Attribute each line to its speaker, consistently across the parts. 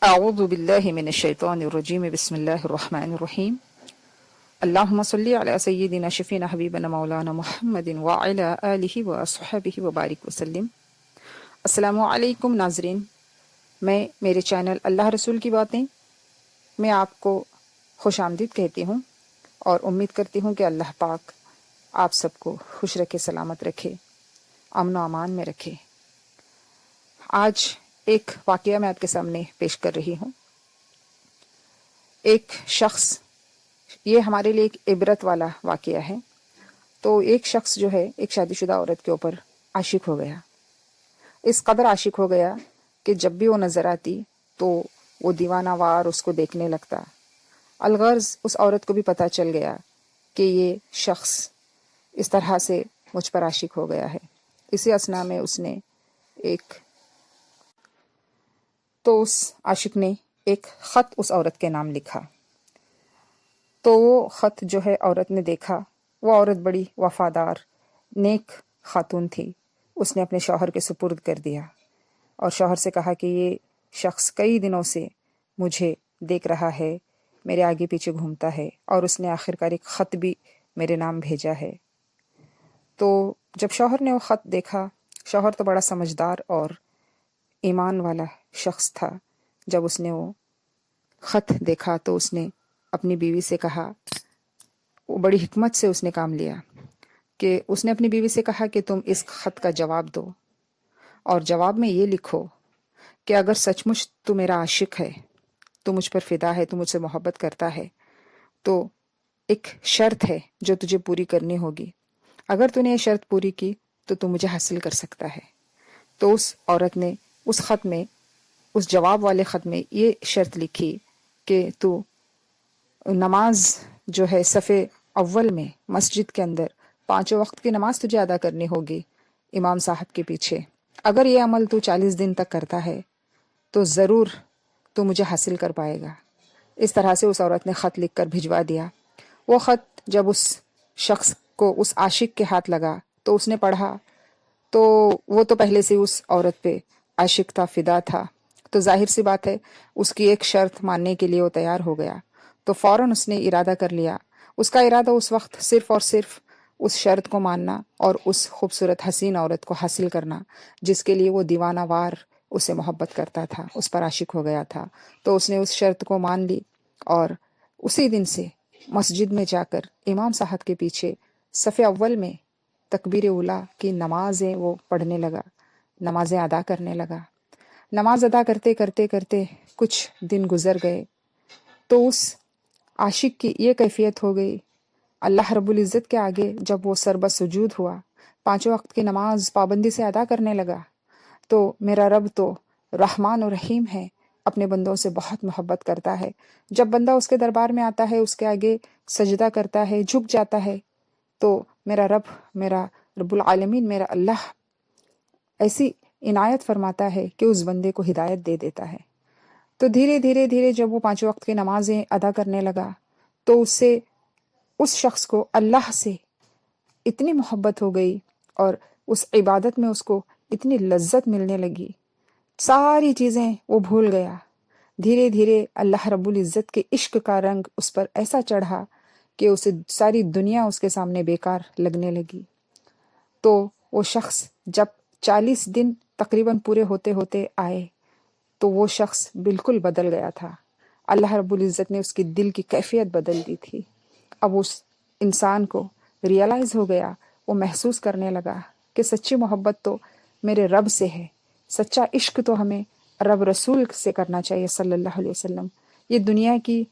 Speaker 1: اعوذ باللہ من الشیطان الرجیم بسم اللہ الرحمن الرحیم اللہم صلی علی سیدنا شفینا حبیبنا مولانا محمد وعلی آلہ واصحابہ وبارک وسلم۔ السلام علیکم ناظرین، میں میرے چینل اللہ رسول کی باتیں میں آپ کو خوش آمدید کہتی ہوں اور امید کرتی ہوں کہ اللہ پاک آپ سب کو خوش رکھے، سلامت رکھے، امن و امان میں رکھے۔ آج ایک واقعہ میں آپ کے سامنے پیش کر رہی ہوں۔ ایک شخص، یہ ہمارے لیے ایک عبرت والا واقعہ ہے۔ تو ایک شخص جو ہے ایک شادی شدہ عورت کے اوپر عاشق ہو گیا، اس قدر عاشق ہو گیا کہ جب بھی وہ نظر آتی تو وہ دیوانہ وار اس کو دیکھنے لگتا۔ الغرض اس عورت کو بھی پتہ چل گیا کہ یہ شخص اس طرح سے مجھ پر عاشق ہو گیا ہے۔ اسی اثنا میں اس نے اس عاشق نے ایک خط اس عورت کے نام لکھا۔ تو وہ خط جو ہے عورت نے دیکھا، وہ عورت بڑی وفادار نیک خاتون تھی۔ اس نے اپنے شوہر کے سپرد کر دیا اور شوہر سے کہا کہ یہ شخص کئی دنوں سے مجھے دیکھ رہا ہے، میرے آگے پیچھے گھومتا ہے، اور اس نے آخرکار ایک خط بھی میرے نام بھیجا ہے۔ تو جب شوہر نے وہ خط دیکھا، شوہر تو بڑا سمجھدار اور ایمان والا شخص تھا، جب اس نے وہ خط دیکھا تو اس نے اپنی بیوی سے کہا، وہ بڑی حکمت سے اس نے کام لیا کہ اس نے اپنی بیوی سے کہا کہ تم اس خط کا جواب دو، اور جواب میں یہ لکھو کہ اگر سچ مچ تو میرا عاشق ہے، تو مجھ پر فدا ہے، تو مجھ سے محبت کرتا ہے، تو ایک شرط ہے جو تجھے پوری کرنی ہوگی۔ اگر تو نے یہ شرط پوری کی تو مجھے حاصل کر سکتا ہے۔ تو اس عورت نے اس خط میں، اس جواب والے خط میں یہ شرط لکھی کہ تو نماز جو ہے صف اول میں مسجد کے اندر 5 وقت کی نماز تجھے ادا کرنی ہوگی امام صاحب کے پیچھے۔ اگر یہ عمل تو 40 دن تک کرتا ہے تو ضرور تو مجھے حاصل کر پائے گا۔ اس طرح سے اس عورت نے خط لکھ کر بھجوا دیا۔ وہ خط جب اس شخص کو، اس عاشق کے ہاتھ لگا تو اس نے پڑھا، تو وہ تو پہلے سے اس عورت پہ عاشق تھا، فدا تھا، تو ظاہر سی بات ہے اس کی ایک شرط ماننے کے لیے وہ تیار ہو گیا۔ تو فوراً اس نے ارادہ کر لیا۔ اس کا ارادہ اس وقت صرف اور صرف اس شرط کو ماننا اور اس خوبصورت حسین عورت کو حاصل کرنا جس کے لیے وہ دیوانہ وار اسے محبت کرتا تھا، اس پر عاشق ہو گیا تھا۔ تو اس نے اس شرط کو مان لی اور اسی دن سے مسجد میں جا کر امام صاحب کے پیچھے صف اول میں تکبیر اولیٰ کی نمازیں وہ پڑھنے لگا، نمازیں ادا کرنے لگا۔ نماز ادا کرتے کرتے کرتے کچھ دن گزر گئے تو اس عاشق کی یہ کیفیت ہو گئی، اللہ رب العزت کے آگے جب وہ سر بسجود ہوا، 5 وقت کی نماز پابندی سے ادا کرنے لگا، تو میرا رب تو رحمان و رحیم ہے، اپنے بندوں سے بہت محبت کرتا ہے۔ جب بندہ اس کے دربار میں آتا ہے، اس کے آگے سجدہ کرتا ہے، جھک جاتا ہے، تو میرا رب العالمین، میرا اللہ ایسی عنایت فرماتا ہے کہ اس بندے کو ہدایت دے دیتا ہے۔ تو دھیرے دھیرے دھیرے جب وہ 5 وقت کی نمازیں ادا کرنے لگا تو اس شخص کو اللہ سے اتنی محبت ہو گئی اور اس عبادت میں اس کو اتنی لذت ملنے لگی، ساری چیزیں وہ بھول گیا۔ دھیرے دھیرے اللہ رب العزت کے عشق کا رنگ اس پر ایسا چڑھا کہ اسے ساری دنیا اس کے سامنے بیکار لگنے لگی۔ تو وہ شخص جب 40 دن تقریباً پورے ہوتے ہوتے آئے تو وہ شخص بالکل بدل گیا تھا۔ اللہ رب العزت نے اس کی دل کی کیفیت بدل دی تھی۔ اب اس انسان کو ریئلائز ہو گیا، وہ محسوس کرنے لگا کہ سچی محبت تو میرے رب سے ہے، سچا عشق تو ہمیں رب رسول سے کرنا چاہیے صلی اللہ علیہ وسلم۔ یہ دنیا کی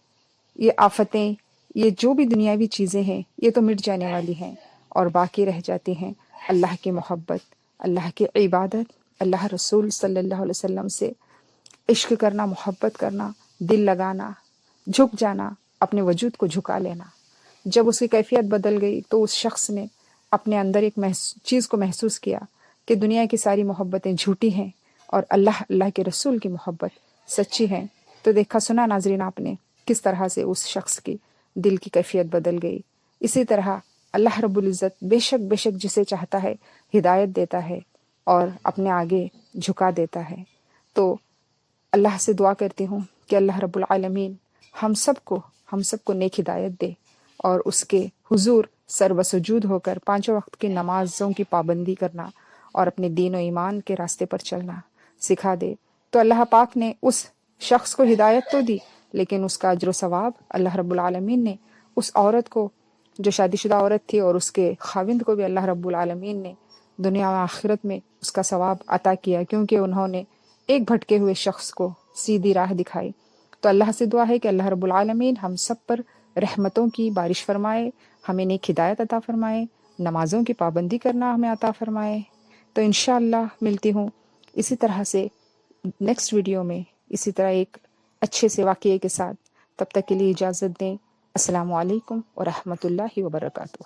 Speaker 1: یہ آفتیں، یہ جو بھی دنیاوی چیزیں ہیں، یہ تو مٹ جانے والی ہیں اور باقی رہ جاتی ہیں اللہ کی محبت، اللہ کی عبادت، اللہ رسول صلی اللہ علیہ وسلم سے عشق کرنا، محبت کرنا، دل لگانا، جھک جانا، اپنے وجود کو جھکا لینا۔ جب اس کی کیفیت بدل گئی تو اس شخص نے اپنے اندر ایک چیز کو محسوس کیا کہ دنیا کی ساری محبتیں جھوٹی ہیں اور اللہ کے رسول کی محبت سچی ہے۔ تو دیکھا سنا ناظرین آپ نے کس طرح سے اس شخص کی دل کی کیفیت بدل گئی۔ اسی طرح اللہ رب العزت بے شک جسے چاہتا ہے ہدایت دیتا ہے اور اپنے آگے جھکا دیتا ہے۔ تو اللہ سے دعا کرتی ہوں کہ اللہ رب العالمین ہم سب کو نیک ہدایت دے اور اس کے حضور سر و سجود ہو کر 5 وقت کی نمازوں کی پابندی کرنا اور اپنے دین و ایمان کے راستے پر چلنا سکھا دے۔ تو اللہ پاک نے اس شخص کو ہدایت تو دی، لیکن اس کا اجر و ثواب اللہ رب العالمین نے اس عورت کو، جو شادی شدہ عورت تھی، اور اس کے خاوند کو بھی اللہ رب العالمین نے دنیا و آخرت میں اس کا ثواب عطا کیا، کیونکہ انہوں نے ایک بھٹکے ہوئے شخص کو سیدھی راہ دکھائی۔ تو اللہ سے دعا ہے کہ اللہ رب العالمین ہم سب پر رحمتوں کی بارش فرمائے، ہمیں نیک ہدایت عطا فرمائے، نمازوں کی پابندی کرنا ہمیں عطا فرمائے۔ تو انشاءاللہ ملتی ہوں اسی طرح سے نیکسٹ ویڈیو میں، اسی طرح ایک اچھے سے واقعے کے ساتھ۔ تب تک کے لیے اجازت دیں۔ السلام علیکم ورحمۃ اللہ وبرکاتہ۔